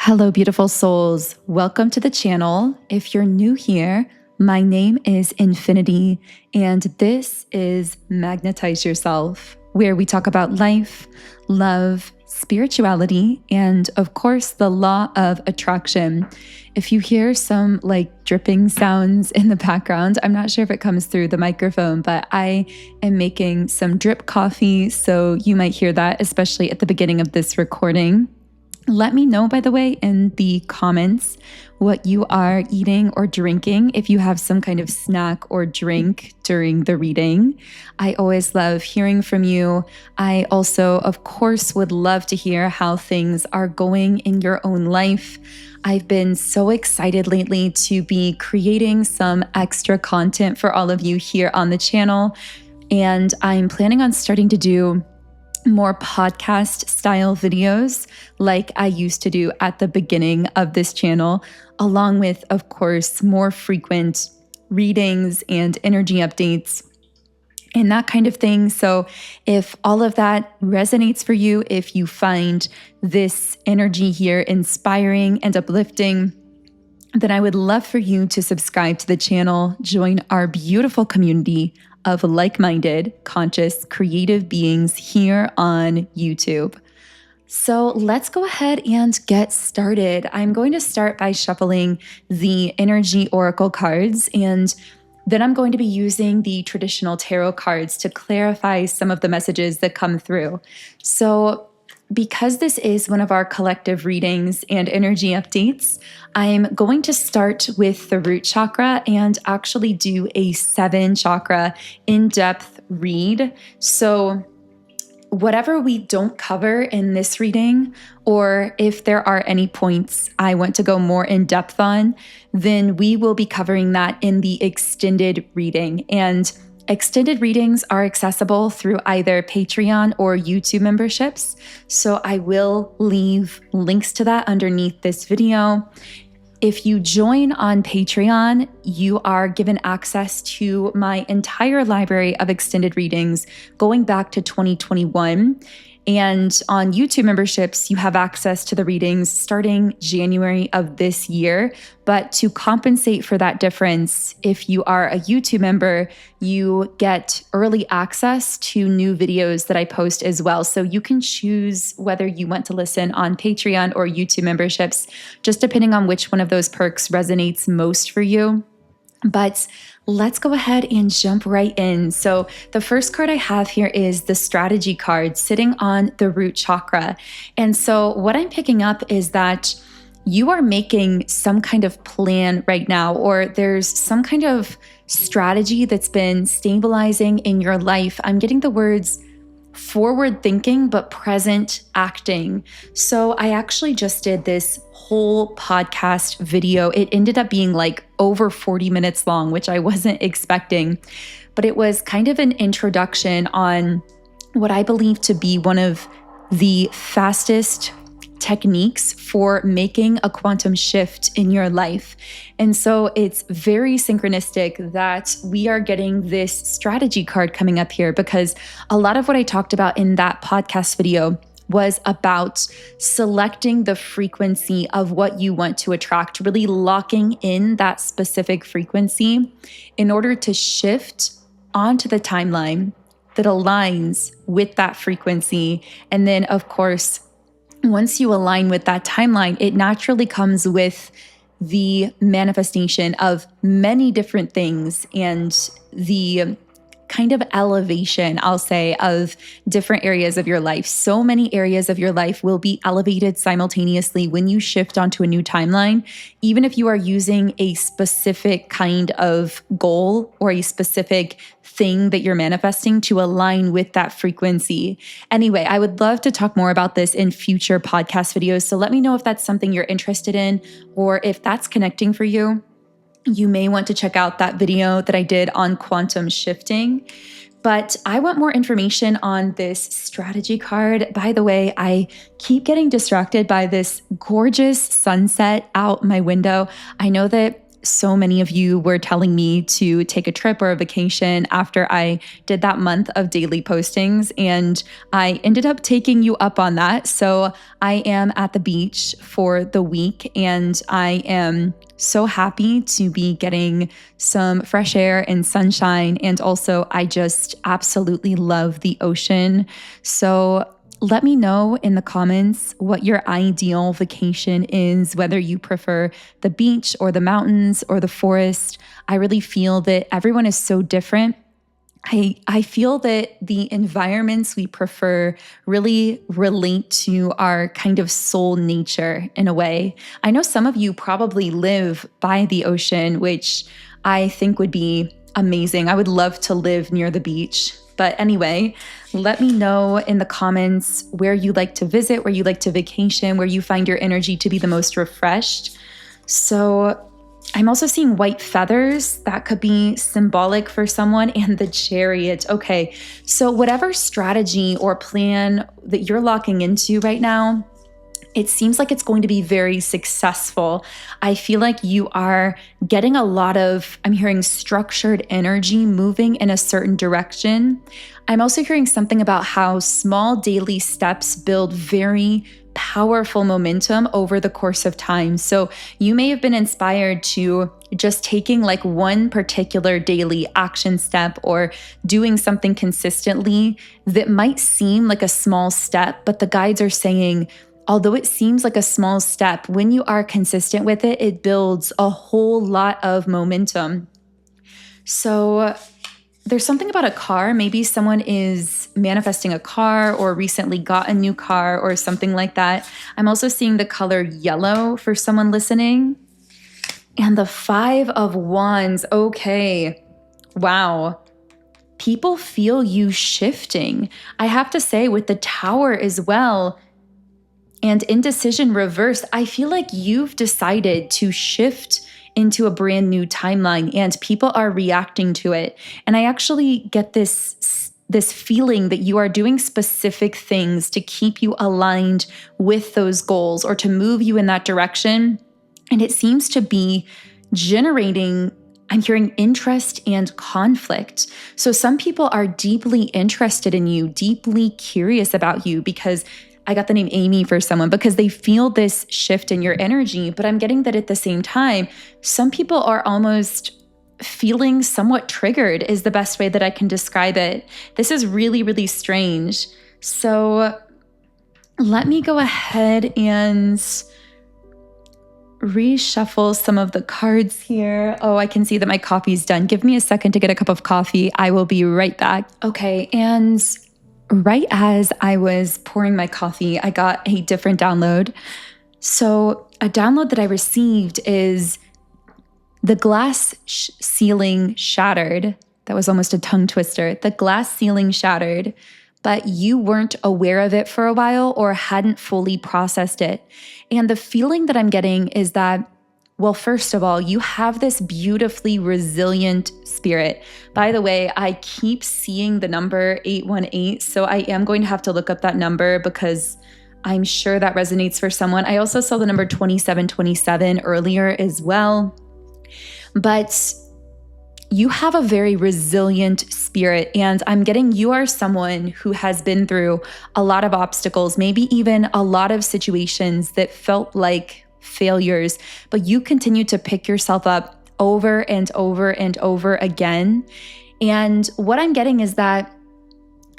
Hello, beautiful souls. Welcome to the channel. If you're new here, my name is Infinity, and this is Magnetize Yourself, where we talk about life, love, spirituality, and of course, the law of attraction. If you hear some dripping sounds in the background, I'm not sure if it comes through the microphone, but I am making some drip coffee, so you might hear that, especially at the beginning of this recording. Let me know, by the way, in the comments what you are eating or drinking, if you have some kind of snack or drink during the reading. I always love hearing from you. I also, of course, would love to hear how things are going in your own life. I've been so excited lately to be creating some extra content for all of you here on the channel, and I'm planning on starting to do more podcast style videos like I used to do at the beginning of this channel, along with, of course, more frequent readings and energy updates and that kind of thing. So if all of that resonates for you, if you find this energy here inspiring and uplifting, then I would love for you to subscribe to the channel, join our beautiful community of like-minded, conscious, creative beings here on YouTube. So let's go ahead and get started. I'm going to start by shuffling the energy oracle cards, and then I'm going to be using the traditional tarot cards to clarify some of the messages that come through. So because this is one of our collective readings and energy updates, I'm going to start with the root chakra and actually do a 7 chakra in-depth read. So whatever we don't cover in this reading, or if there are any points I want to go more in depth on, then we will be covering that in the extended reading. And extended readings are accessible through either Patreon or YouTube memberships, so I will leave links to that underneath this video. If you join on Patreon, you are given access to my entire library of extended readings going back to 2021. And on YouTube memberships, you have access to the readings starting January of this year. But to compensate for that difference, if you are a YouTube member, you get early access to new videos that I post as well. So you can choose whether you want to listen on Patreon or YouTube memberships, just depending on which one of those perks resonates most for you. But let's go ahead and jump right in. So the first card I have here is the strategy card sitting on the root chakra. And so what I'm picking up is that you are making some kind of plan right now, or there's some kind of strategy that's been stabilizing in your life. I'm getting the words forward thinking, but present acting. So I actually just did this whole podcast video. It ended up being over 40 minutes long, which I wasn't expecting, but it was kind of an introduction on what I believe to be one of the fastest techniques for making a quantum shift in your life. And so it's very synchronistic that we are getting this strategy card coming up here, because a lot of what I talked about in that podcast video was about selecting the frequency of what you want to attract, really locking in that specific frequency in order to shift onto the timeline that aligns with that frequency. And then, of course, once you align with that timeline, it naturally comes with the manifestation of many different things and the kind of elevation, I'll say, of different areas of your life. So many areas of your life will be elevated simultaneously when you shift onto a new timeline, even if you are using a specific kind of goal or a specific thing that you're manifesting to align with that frequency. Anyway, I would love to talk more about this in future podcast videos. So let me know if that's something you're interested in, or if that's connecting for you. You may want to check out that video that I did on quantum shifting. But I want more information on this strategy card. By the way, I keep getting distracted by this gorgeous sunset out my window. I know that so many of you were telling me to take a trip or a vacation after I did that month of daily postings, and I ended up taking you up on that. So I am at the beach for the week, and I am so happy to be getting some fresh air and sunshine. And also, I just absolutely love the ocean. So let me know in the comments what your ideal vacation is, whether you prefer the beach or the mountains or the forest. I really feel that everyone is so different. I feel that the environments we prefer really relate to our kind of soul nature in a way. I know some of you probably live by the ocean, which I think would be amazing. I would love to live near the beach. But anyway, let me know in the comments where you like to visit, where you like to vacation, where you find your energy to be the most refreshed. So I'm also seeing white feathers. That could be symbolic for someone, and the Chariot. Okay, so whatever strategy or plan that you're locking into right now, it seems like it's going to be very successful. I feel like you are getting a lot of, I'm hearing structured energy moving in a certain direction. I'm also hearing something about how small daily steps build very powerful momentum over the course of time. So you may have been inspired to just taking like one particular daily action step or doing something consistently that might seem like a small step, but the guides are saying, although it seems like a small step, when you are consistent with it, it builds a whole lot of momentum. So there's something about a car. Maybe someone is manifesting a car or recently got a new car or something like that. I'm also seeing the color yellow for someone listening. And the 5 of Wands. Okay. Wow. People feel you shifting. I have to say, with the Tower as well, and indecision reversed, I feel like you've decided to shift into a brand new timeline and people are reacting to it. And I actually get this feeling that you are doing specific things to keep you aligned with those goals or to move you in that direction. And it seems to be generating, I'm hearing interest and conflict. So some people are deeply interested in you, deeply curious about you, because I got the name Amy for someone, because they feel this shift in your energy. But I'm getting that at the same time, some people are almost feeling somewhat triggered, is the best way that I can describe it. This is really, really strange. So let me go ahead and reshuffle some of the cards here. Oh, I can see that my coffee's done. Give me a second to get a cup of coffee. I will be right back. Okay, and right as I was pouring my coffee, I got a different download. So a download that I received is the glass ceiling shattered. That was almost a tongue twister. The glass ceiling shattered, but you weren't aware of it for a while or hadn't fully processed it. And the feeling that I'm getting is that, well, first of all, you have this beautifully resilient spirit. By the way, I keep seeing the number 818, so I am going to have to look up that number because I'm sure that resonates for someone. I also saw the number 2727 earlier as well. But you have a very resilient spirit, and I'm getting you are someone who has been through a lot of obstacles, maybe even a lot of situations that felt like failures, but you continue to pick yourself up over and over and over again. And what I'm getting is that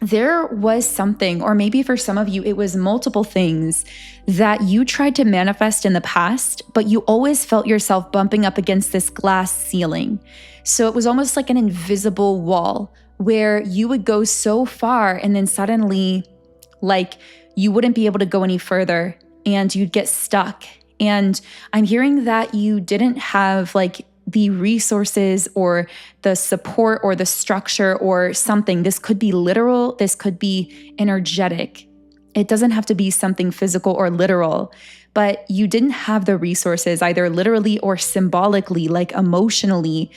there was something, or maybe for some of you, it was multiple things that you tried to manifest in the past, but you always felt yourself bumping up against this glass ceiling. So it was almost like an invisible wall where you would go so far and then suddenly, like, you wouldn't be able to go any further and you'd get stuck. And I'm hearing that you didn't have like the resources or the support or the structure or something. This could be literal. This could be energetic. It doesn't have to be something physical or literal, but you didn't have the resources, either literally or symbolically, like emotionally,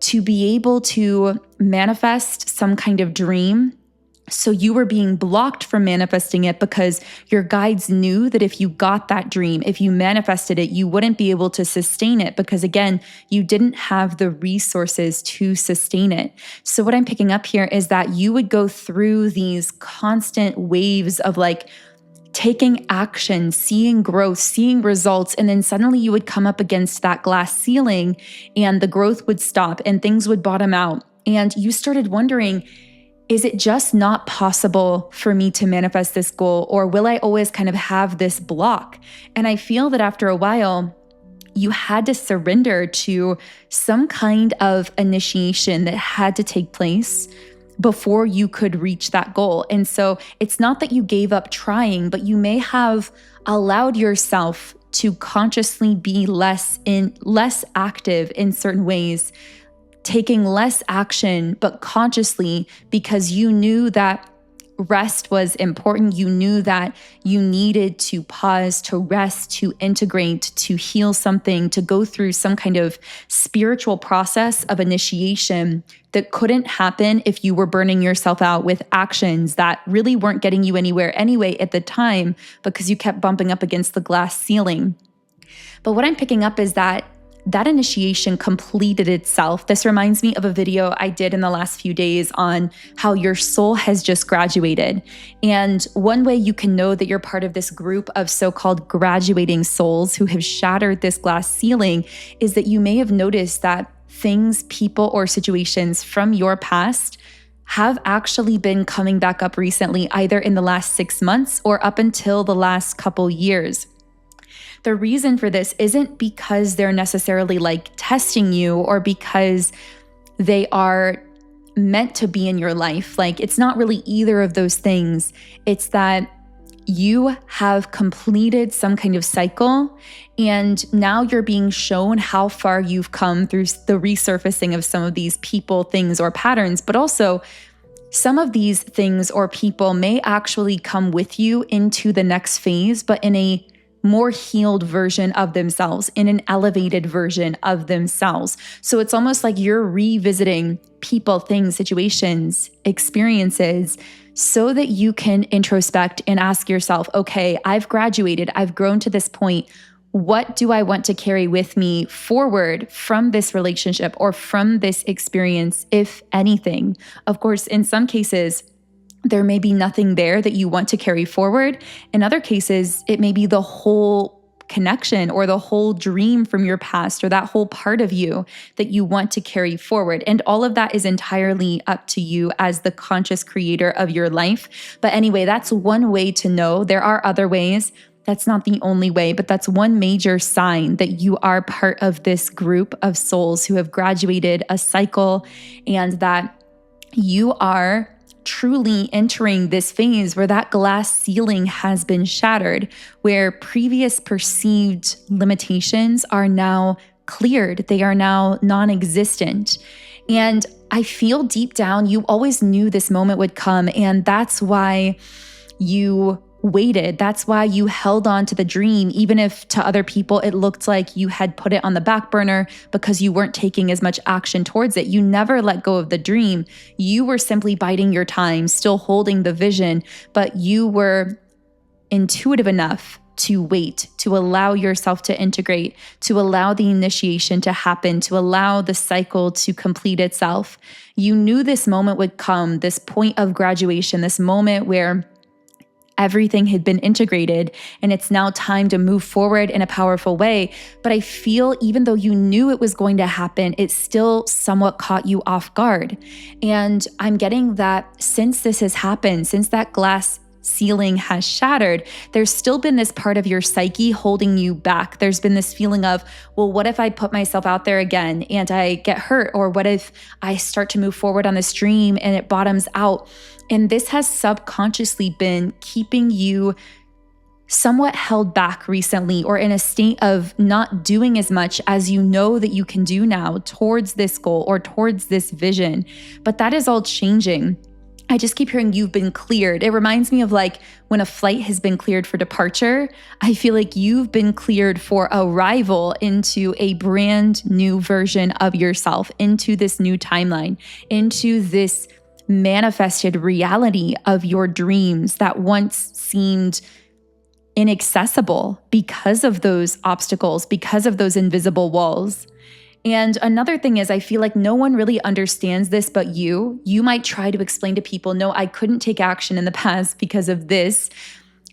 to be able to manifest some kind of dream So you were being blocked from manifesting it because your guides knew that if you got that dream, if you manifested it, you wouldn't be able to sustain it because, again, you didn't have the resources to sustain it. So what I'm picking up here is that you would go through these constant waves of like taking action, seeing growth, seeing results, and then suddenly you would come up against that glass ceiling and the growth would stop and things would bottom out. And you started wondering, is it just not possible for me to manifest this goal, or will I always kind of have this block? And I feel that after a while, you had to surrender to some kind of initiation that had to take place before you could reach that goal. And so it's not that you gave up trying, but you may have allowed yourself to consciously be less active in certain ways, taking less action, but consciously, because you knew that rest was important. You knew that you needed to pause, to rest, to integrate, to heal something, to go through some kind of spiritual process of initiation that couldn't happen if you were burning yourself out with actions that really weren't getting you anywhere anyway at the time because you kept bumping up against the glass ceiling. But what I'm picking up is that initiation completed itself. This reminds me of a video I did in the last few days on how your soul has just graduated. And one way you can know that you're part of this group of so-called graduating souls who have shattered this glass ceiling is that you may have noticed that things, people, or situations from your past have actually been coming back up recently, either in the last 6 months or up until the last couple years. The reason for this isn't because they're necessarily like testing you or because they are meant to be in your life. Like, it's not really either of those things. It's that you have completed some kind of cycle and now you're being shown how far you've come through the resurfacing of some of these people, things, or patterns, but also some of these things or people may actually come with you into the next phase, but in a more healed version of themselves, in an elevated version of themselves. So it's almost like you're revisiting people, things, situations, experiences, so that you can introspect and ask yourself, okay, I've graduated, I've grown to this point. What do I want to carry with me forward from this relationship or from this experience, if anything? Of course, in some cases, there may be nothing there that you want to carry forward. In other cases, it may be the whole connection or the whole dream from your past or that whole part of you that you want to carry forward. And all of that is entirely up to you as the conscious creator of your life. But anyway, that's one way to know. There are other ways. That's not the only way, but that's one major sign that you are part of this group of souls who have graduated a cycle and that you are truly entering this phase where that glass ceiling has been shattered, where previous perceived limitations are now cleared. They are now non-existent. And I feel deep down, you always knew this moment would come. And that's why you waited. That's why you held on to the dream, even if to other people it looked like you had put it on the back burner because you weren't taking as much action towards it. You never let go of the dream. You were simply biding your time, still holding the vision, but you were intuitive enough to wait, to allow yourself to integrate, to allow the initiation to happen, to allow the cycle to complete itself. You knew this moment would come, this point of graduation, this moment where everything had been integrated and it's now time to move forward in a powerful way. But I feel even though you knew it was going to happen, it still somewhat caught you off guard. And I'm getting that since this has happened, since that glass ceiling has shattered, there's still been this part of your psyche holding you back. There's been this feeling of, well, what if I put myself out there again and I get hurt? Or what if I start to move forward on this dream and it bottoms out? And this has subconsciously been keeping you somewhat held back recently or in a state of not doing as much as you know that you can do now towards this goal or towards this vision. But that is all changing. I just keep hearing you've been cleared. It reminds me of like when a flight has been cleared for departure. I feel like you've been cleared for arrival into a brand new version of yourself, into this new timeline, into this manifested reality of your dreams that once seemed inaccessible because of those obstacles, because of those invisible walls. And another thing is, I feel like no one really understands this but you. You might try to explain to people, no, I couldn't take action in the past because of this,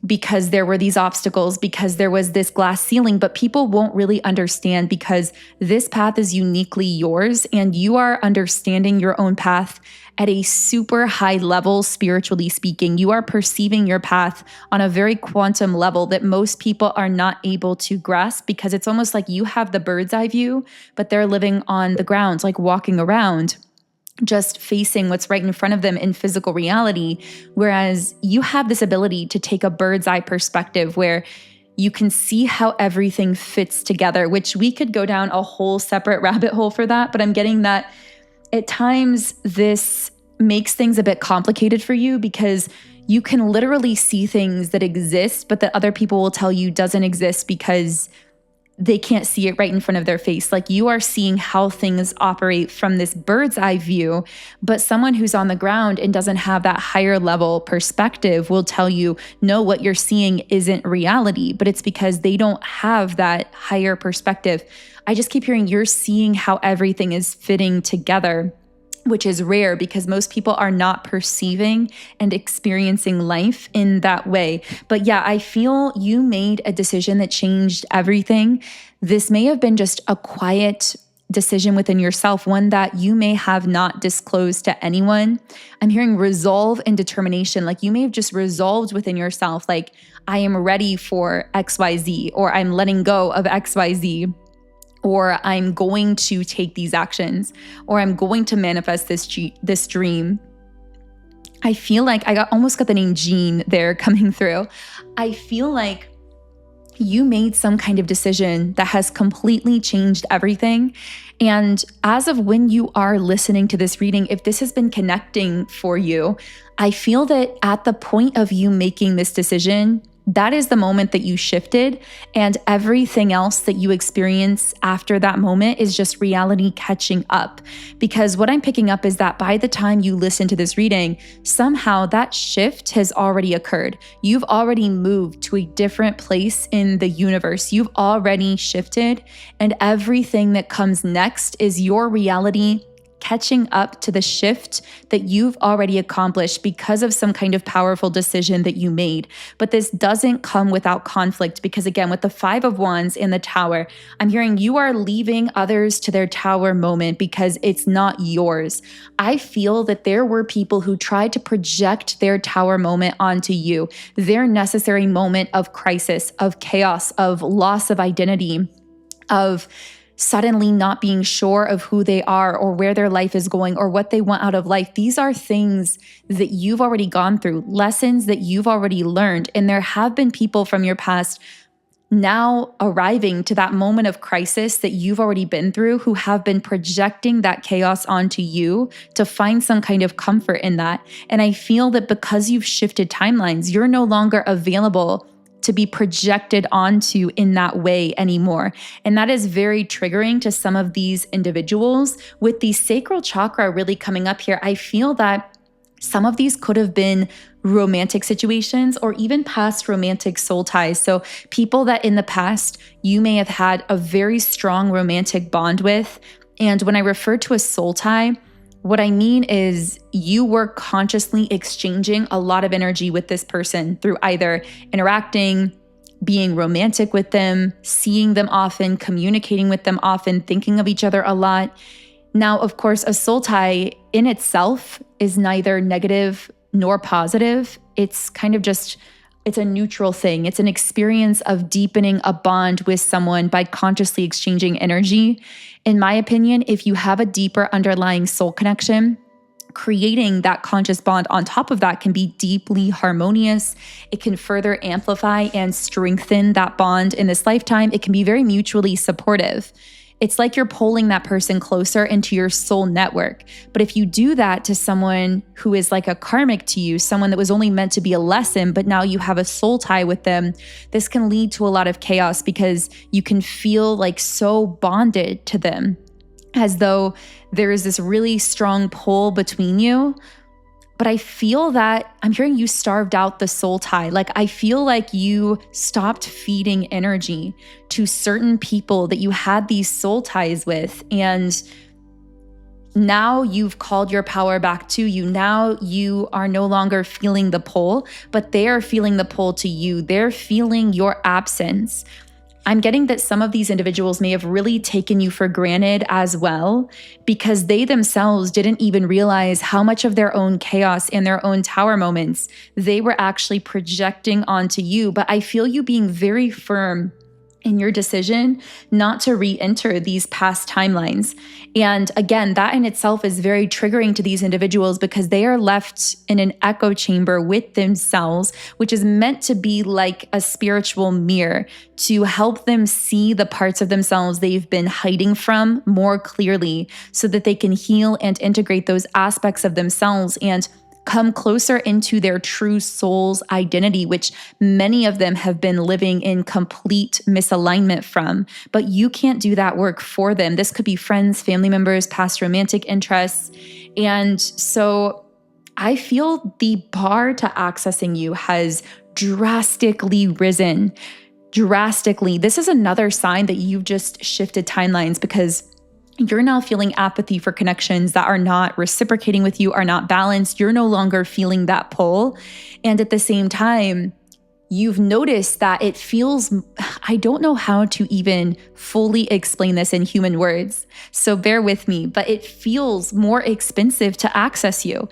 because there were these obstacles, because there was this glass ceiling, but people won't really understand because this path is uniquely yours and you are understanding your own path at a super high level, spiritually speaking. You are perceiving your path on a very quantum level that most people are not able to grasp because it's almost like you have the bird's eye view, but they're living on the ground, like walking around, just facing what's right in front of them in physical reality. Whereas you have this ability to take a bird's eye perspective where you can see how everything fits together, which we could go down a whole separate rabbit hole for that. But I'm getting that at times this makes things a bit complicated for you because you can literally see things that exist, but that other people will tell you doesn't exist because they can't see it right in front of their face. Like you are seeing how things operate from this bird's eye view, but someone who's on the ground and doesn't have that higher level perspective will tell you, no, what you're seeing isn't reality, but it's because they don't have that higher perspective. I just keep hearing you're seeing how everything is fitting together, which is rare because most people are not perceiving and experiencing life in that way. But yeah, I feel you made a decision that changed everything. This may have been just a quiet decision within yourself, one that you may have not disclosed to anyone. I'm hearing resolve and determination. Like you may have just resolved within yourself, like, I am ready for XYZ, or I'm letting go of XYZ. Or I'm going to take these actions, or I'm going to manifest this dream. I feel like I almost got the name Jean there coming through. I feel like you made some kind of decision that has completely changed everything. And as of when you are listening to this reading, if this has been connecting for you, I feel that at the point of you making this decision, that is the moment that you shifted, and everything else that you experience after that moment is just reality catching up. Because what I'm picking up is that by the time you listen to this reading, somehow that shift has already occurred. You've already moved to a different place in the universe. You've already shifted, and everything that comes next is your reality catching up to the shift that you've already accomplished because of some kind of powerful decision that you made. But this doesn't come without conflict because, again, with the Five of Wands and the Tower, I'm hearing you are leaving others to their tower moment because it's not yours. I feel that there were people who tried to project their tower moment onto you, their necessary moment of crisis, of chaos, of loss of identity, of suddenly not being sure of who they are or where their life is going or what they want out of life. These are things that you've already gone through, lessons that you've already learned. And there have been people from your past now arriving to that moment of crisis that you've already been through who have been projecting that chaos onto you to find some kind of comfort in that. And I feel that because you've shifted timelines, you're no longer available to be projected onto in that way anymore. And that is very triggering to some of these individuals. With the sacral chakra really coming up here, I feel that some of these could have been romantic situations or even past romantic soul ties. So people that in the past you may have had a very strong romantic bond with. And when I refer to a soul tie, what I mean is you were consciously exchanging a lot of energy with this person through either interacting, being romantic with them, seeing them often, communicating with them often, thinking of each other a lot. Now, of course, a soul tie in itself is neither negative nor positive. It's kind of just, it's a neutral thing. It's an experience of deepening a bond with someone by consciously exchanging energy. In my opinion, if you have a deeper underlying soul connection, creating that conscious bond on top of that can be deeply harmonious. It can further amplify and strengthen that bond in this lifetime. It can be very mutually supportive. It's like you're pulling that person closer into your soul network. But if you do that to someone who is like a karmic to you, someone that was only meant to be a lesson, but now you have a soul tie with them, this can lead to a lot of chaos because you can feel like so bonded to them, as though there is this really strong pull between you. but I feel that I'm hearing you starved out the soul tie. Like, I feel like you stopped feeding energy to certain people that you had these soul ties with. And now you've called your power back to you. Now you are no longer feeling the pull, but they are feeling the pull to you. They're feeling your absence. I'm getting that some of these individuals may have really taken you for granted as well, because they themselves didn't even realize how much of their own chaos and their own tower moments they were actually projecting onto you. But I feel you being very firm in your decision not to re-enter these past timelines. And again, that in itself is very triggering to these individuals because they are left in an echo chamber with themselves, which is meant to be like a spiritual mirror to help them see the parts of themselves they've been hiding from more clearly so that they can heal and integrate those aspects of themselves and come closer into their true soul's identity, which many of them have been living in complete misalignment from. But you can't do that work for them. This could be friends, family members, past romantic interests. And so I feel the bar to accessing you has drastically risen. Drastically. This is another sign that you've just shifted timelines because you're now feeling apathy for connections that are not reciprocating with you, are not balanced. You're no longer feeling that pull. And at the same time, you've noticed that it feels, I don't know how to even fully explain this in human words, so bear with me, but it feels more expensive to access you.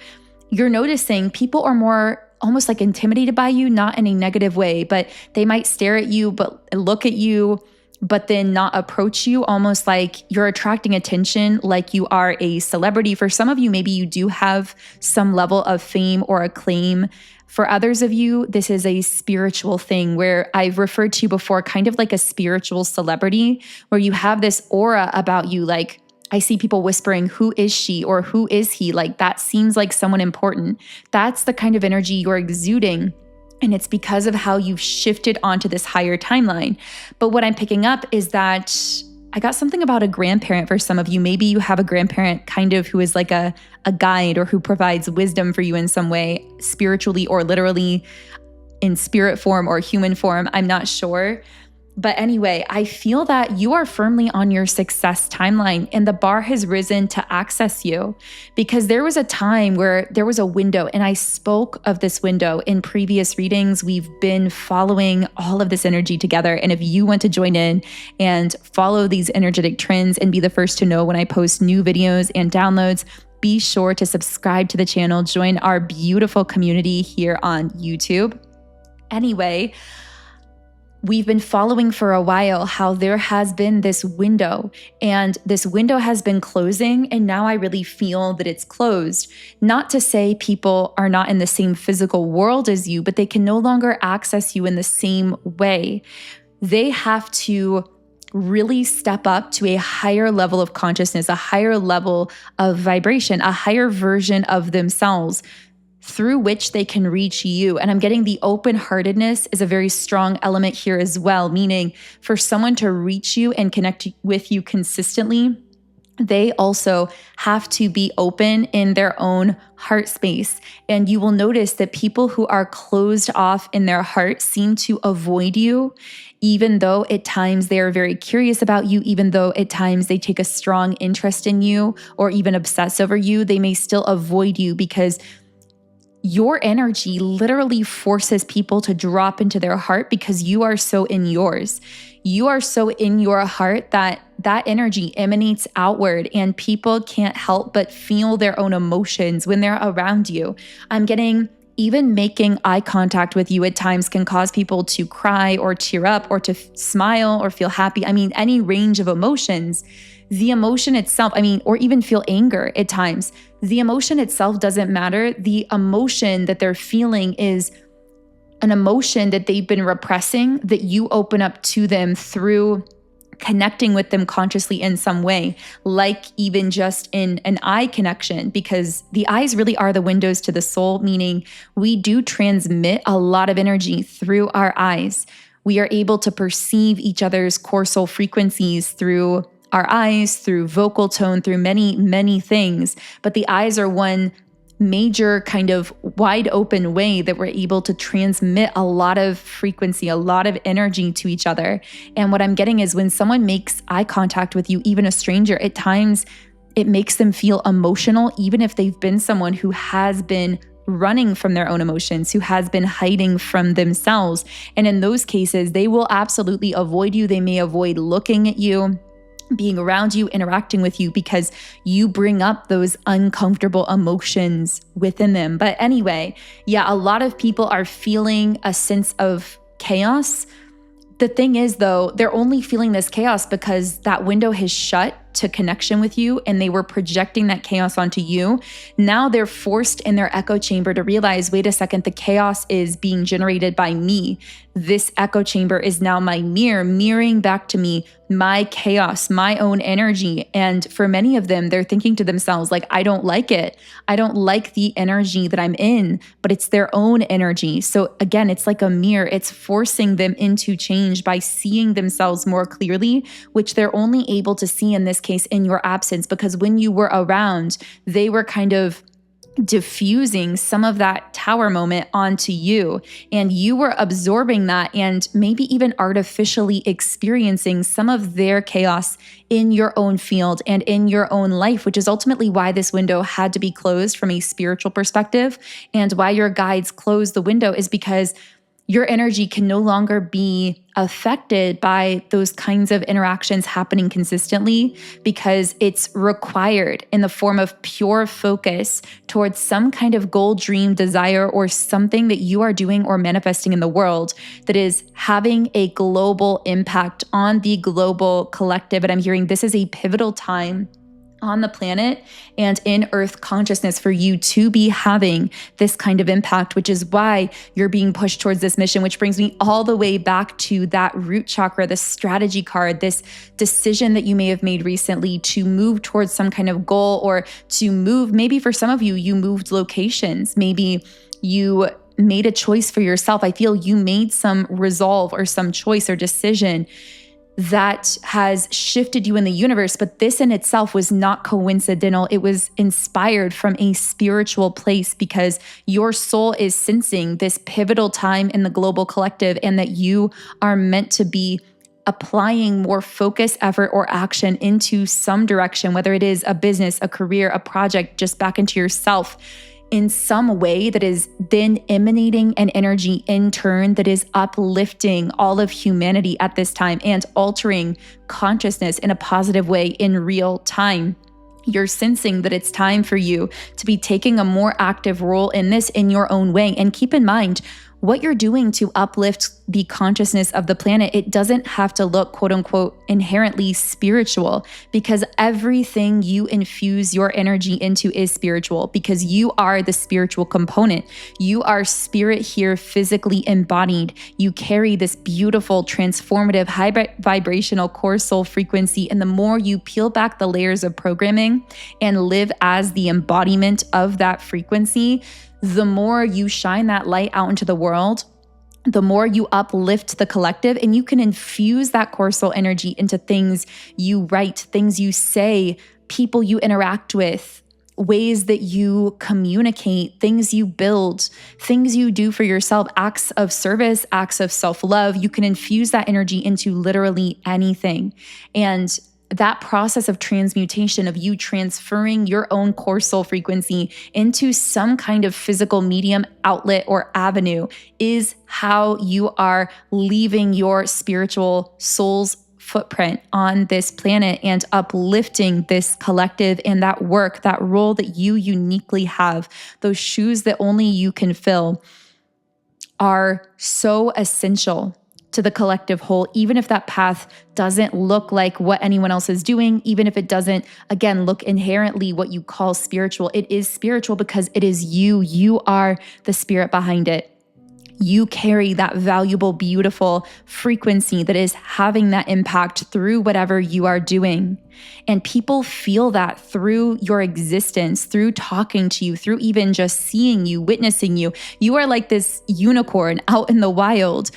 You're noticing people are more almost like intimidated by you, not in a negative way, but they might stare at you, but look at you, but then not approach you, almost like you're attracting attention, like you are a celebrity. For some of you, maybe you do have some level of fame or acclaim. For others of you, this is a spiritual thing where I've referred to before, kind of like a spiritual celebrity, where you have this aura about you. Like I see people whispering, who is she or who is he? Like that seems like someone important. That's the kind of energy you're exuding. And it's because of how you've shifted onto this higher timeline. But what I'm picking up is that I got something about a grandparent for some of you. Maybe you have a grandparent kind of who is like a guide or who provides wisdom for you in some way, spiritually or literally in spirit form or human form. I'm not sure. But anyway, I feel that you are firmly on your success timeline and the bar has risen to access you because there was a time where there was a window, and I spoke of this window in previous readings. We've been following all of this energy together. And if you want to join in and follow these energetic trends and be the first to know when I post new videos and downloads, be sure to subscribe to the channel, join our beautiful community here on YouTube. Anyway, we've been following for a while how there has been this window, and this window has been closing, and now I really feel that it's closed. Not to say people are not in the same physical world as you, but they can no longer access you in the same way. They have to really step up to a higher level of consciousness, a higher level of vibration, a higher version of themselves, through which they can reach you. And I'm getting the open-heartedness is a very strong element here as well, meaning for someone to reach you and connect with you consistently, they also have to be open in their own heart space. And you will notice that people who are closed off in their heart seem to avoid you, even though at times they are very curious about you, even though at times they take a strong interest in you or even obsess over you, they may still avoid you because your energy literally forces people to drop into their heart because you are so in yours. You are so in your heart that that energy emanates outward and people can't help but feel their own emotions when they're around you. I'm getting even making eye contact with you at times can cause people to cry or tear up or to smile or feel happy. I mean, any range of emotions. The emotion itself, or even feel anger at times. The emotion itself doesn't matter. The emotion that they're feeling is an emotion that they've been repressing, that you open up to them through connecting with them consciously in some way, like even just in an eye connection, because the eyes really are the windows to the soul, meaning we do transmit a lot of energy through our eyes. We are able to perceive each other's core soul frequencies through our eyes, through vocal tone, through many, many things. But the eyes are one major kind of wide open way that we're able to transmit a lot of frequency, a lot of energy to each other. And what I'm getting is when someone makes eye contact with you, even a stranger, at times it makes them feel emotional, even if they've been someone who has been running from their own emotions, who has been hiding from themselves. And in those cases, they will absolutely avoid you. They may avoid looking at you, being around you, interacting with you, because you bring up those uncomfortable emotions within them. But anyway, yeah, a lot of people are feeling a sense of chaos. The thing is, though, they're only feeling this chaos because that window has shut to connection with you and they were projecting that chaos onto you. Now they're forced in their echo chamber to realize, wait a second, the chaos is being generated by me. This echo chamber is now my mirror, mirroring back to me my chaos, my own energy. And for many of them, they're thinking to themselves, like, I don't like it. I don't like the energy that I'm in, but it's their own energy. So again, it's like a mirror. It's forcing them into change by seeing themselves more clearly, which they're only able to see in this case in your absence, because when you were around, they were kind of diffusing some of that tower moment onto you, and you were absorbing that and maybe even artificially experiencing some of their chaos in your own field and in your own life, which is ultimately why this window had to be closed from a spiritual perspective, and why your guides closed the window is because your energy can no longer be affected by those kinds of interactions happening consistently, because it's required in the form of pure focus towards some kind of goal, dream, desire, or something that you are doing or manifesting in the world that is having a global impact on the global collective. And I'm hearing this is a pivotal time on the planet and in Earth consciousness for you to be having this kind of impact, which is why you're being pushed towards this mission, which brings me all the way back to that root chakra, this strategy card, this decision that you may have made recently to move towards some kind of goal, or to move, maybe for some of you, you moved locations, maybe you made a choice for yourself. I feel you made some resolve or some choice or decision that has shifted you in the universe, but this in itself was not coincidental. It was inspired from a spiritual place, because your soul is sensing this pivotal time in the global collective, and that you are meant to be applying more focus, effort, or action into some direction, whether it is a business, a career, a project, just back into yourself, in some way that is then emanating an energy in turn that is uplifting all of humanity at this time and altering consciousness in a positive way in real time. You're sensing that it's time for you to be taking a more active role in this in your own way. And keep in mind, what you're doing to uplift the consciousness of the planet, it doesn't have to look, quote unquote, inherently spiritual, because everything you infuse your energy into is spiritual, because you are the spiritual component. You are spirit here, physically embodied. You carry this beautiful, transformative, high vibrational core soul frequency. And the more you peel back the layers of programming and live as the embodiment of that frequency, the more you shine that light out into the world, the more you uplift the collective, and you can infuse that core soul energy into things you write, things you say, people you interact with, ways that you communicate, things you build, things you do for yourself, acts of service, acts of self-love. You can infuse that energy into literally anything. And that process of transmutation, of you transferring your own core soul frequency into some kind of physical medium, outlet, or avenue, is how you are leaving your spiritual soul's footprint on this planet and uplifting this collective and that work, that role that you uniquely have, those shoes that only you can fill, are so essential to the collective whole, even if that path doesn't look like what anyone else is doing, even if it doesn't, again, look inherently what you call spiritual. It is spiritual because it is you. You are the spirit behind it. You carry that valuable, beautiful frequency that is having that impact through whatever you are doing. And people feel that through your existence, through talking to you, through even just seeing you, witnessing you. You are like this unicorn out in the wild.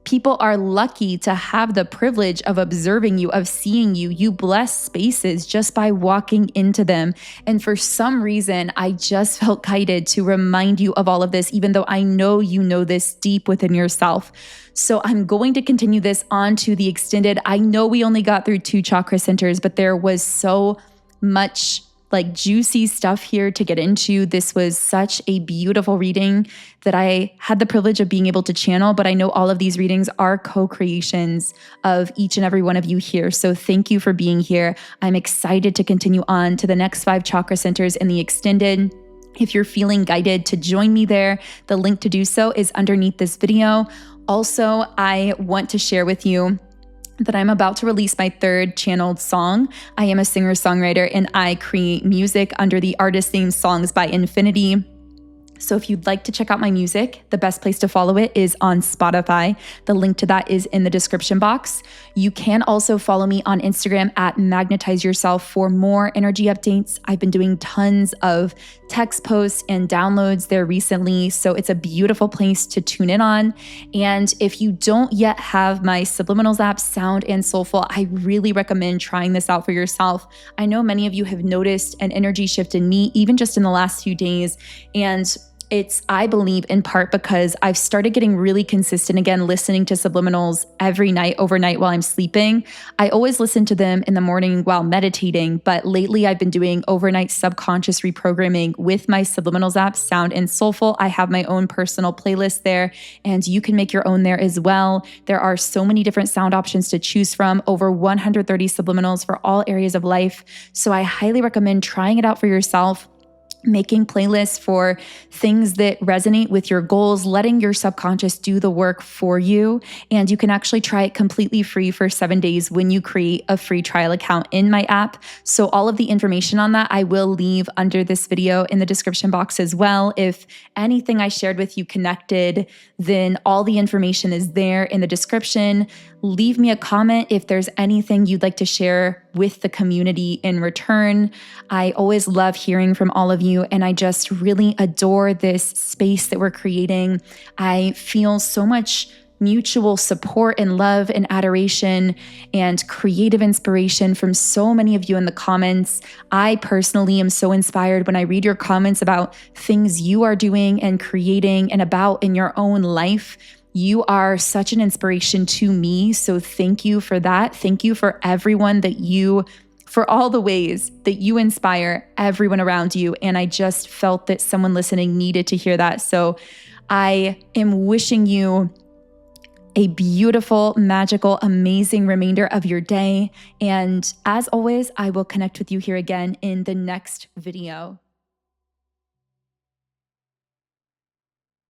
People are lucky to have the privilege of observing you, of seeing you. You bless spaces just by walking into them. And for some reason, I just felt guided to remind you of all of this, even though I know you know this deep within yourself. So I'm going to continue this on to the extended. I know we only got through 2 chakra centers, but there was so much like juicy stuff here to get into. This was such a beautiful reading that I had the privilege of being able to channel, but I know all of these readings are co-creations of each and every one of you here. So thank you for being here. I'm excited to continue on to the next 5 chakra centers in the extended. If you're feeling guided to join me there, the link to do so is underneath this video. Also, I want to share with you that I'm about to release my 3rd channeled song. I am a singer-songwriter and I create music under the artist theme Songs by Infinity. So if you'd like to check out my music, the best place to follow it is on Spotify. The link to that is in the description box. You can also follow me on Instagram at Magnetize Yourself for more energy updates. I've been doing tons of text posts and downloads there recently, so it's a beautiful place to tune in on. And if you don't yet have my Subliminals app, Sound and Soulful, I really recommend trying this out for yourself. I know many of you have noticed an energy shift in me, even just in the last few days, and it's, I believe, in part because I've started getting really consistent again, listening to subliminals every night, overnight while I'm sleeping. I always listen to them in the morning while meditating, but lately I've been doing overnight subconscious reprogramming with my Subliminals app, Sound and Soulful. I have my own personal playlist there, and you can make your own there as well. There are so many different sound options to choose from, over 130 subliminals for all areas of life. So I highly recommend trying it out for yourself, making playlists for things that resonate with your goals, letting your subconscious do the work for you. And you can actually try it completely free for 7 days when you create a free trial account in my app. So all of the information on that I will leave under this video in the description box as well. If anything I shared with you connected, then all the information is there in the description. Leave me a comment if there's anything you'd like to share with the community in return. I always love hearing from all of you, and I just really adore this space that we're creating. I feel so much mutual support and love and adoration and creative inspiration from so many of you in the comments. I personally am so inspired when I read your comments about things you are doing and creating and about in your own life. You are such an inspiration to me. So thank you for that. Thank you for everyone for all the ways that you inspire everyone around you. And I just felt that someone listening needed to hear that. So I am wishing you a beautiful, magical, amazing remainder of your day. And as always, I will connect with you here again in the next video.